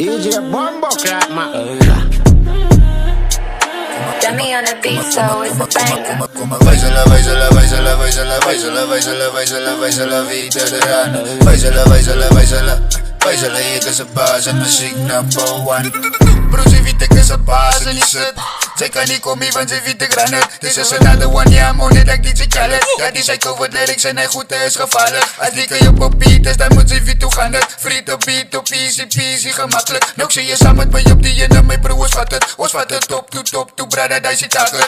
DJ Bombo Clap, man. Dummy on the beat, so it's a banger. Vaisala, vaisala, vaisala, vaisala, vaisala, vaisala, vaisala, vaisala, veterano. Vaisala, vaisala, vaisala, vaisala, ik is een baas en muziek number one. Bro, ze weet ik is een baas en die shit. Zij kan niet komen, want ze weet ik ran het. Dus is another one, ja, man, net like DJ Khaled. Ja, die zei cover lyrics en hij goed is gevallen. Als die kan je op beat is, dan moet ze weet hoe gaan het. Free to beat, op easy peasy, gemakkelijk. Nog zie je samen met mij op die en mijn bro, ons vat het top, toe, brada, daar zit taken.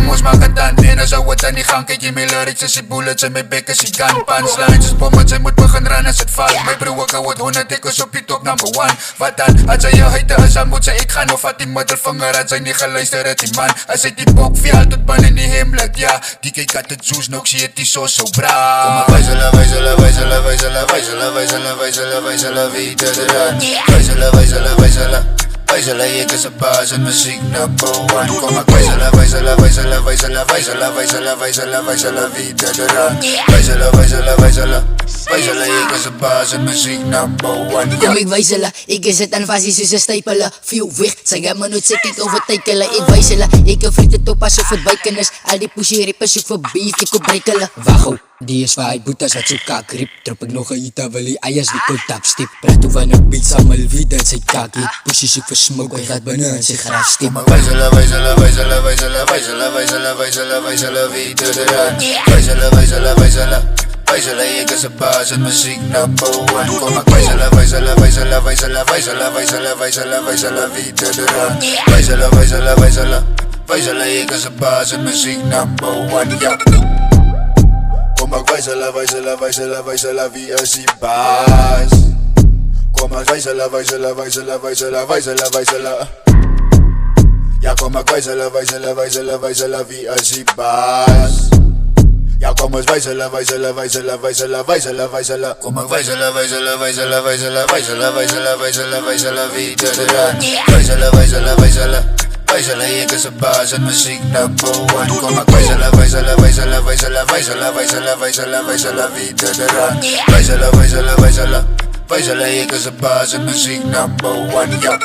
Ons maak het aan, en dan zou het aan die gang. Kijk je mijn lyrics, en zijn bullets, en mijn bekken, zie gun, punchlines, is bommen, zij moet begin rennen als het valt. Mijn bro, ik hou het 100, ik is op die top number one. Wat dan, als hij je heette, als hij moet zijn, ik ga nog wat die middelvinger, als hij niet geluisterd het, die man. Als hij die bok viel, tot pan in die hemlet, ja. Die kijk had het zoes, nog zie het die zo bra. Kom maar, vaisala, vaisala, vaisala, vaisala, vaisala, vaisala, vaisala, vaisala, veteraan. Vaisala, vaisala, vaisala. Vaisala, ik is een baas en muziek number one. Kom maar, vaisala, vaisala, vaisala, vaisala, vaisala, vaisala, vaisala, vaisala, veteraan. Vaisala, vaisala, vaisala. Vaisala, ik is een baas en muziek number one. Kom ik wijzelen, ik is het aan fasie soos 'n stapelen. Veel weg, sy gaan my nooit sê kyk overtekelen. Ik wijzelen, ik een vriend het op asof het bijken is. Al die pushy rappers soek vir beef, ek op breikelen. Wago, die is waar hy boetas wat so kaak riep. Trap ek nog 'n ita, wil hy eiers die kol tapstip. Praat over 'n beat, samal wie dat sy kaak het. Pushy soek vir smoke, hy gaat binne in sy graf stip. Vaisala, vaisala, vaisala, vaisala, vaisala, vaisala, vaisala, vaisala, veteraan. Vaisala, vaisala, vaisala. Vaisala, ik is een baas en muziek number one. Kom maar, vaisala, vaisala, vaisala, vaisala, vaisala, vaisala, vaisala, vaisala, veteraan. Vaisala, vaisala, vaisala. Vaisala, ik is een baas en muziek number one, ja. Kom maar, vaisala, vaisala, vaisala, vaisala, wie is die baas? Kom maar, vaisala, vaisala, vaisala, vaisala, vaisala, vaisala. Ja, kom maar, vaisala, vaisala, vaisala, vaisala, wie is die baas? Ja, kom eens vaisala, vaisala, vaisala, vaisala, vaisala, vaisala. Kom maar, vaisala, vaisala, vaisala, vaisala, vaisala, vaisala, vaisala, vaisala, veteraan. Vaisala, vaisala, vaisala. Vaisala, ik is een baas en muziek number one. Kom maar, vaisala, vaisala, vaisala, vaisala, vaisala, vaisala, vaisala, vaisala, veteraan. Vaisala, vaisala, vaisala. Vaisala, ik is een baas en muziek number one, ja.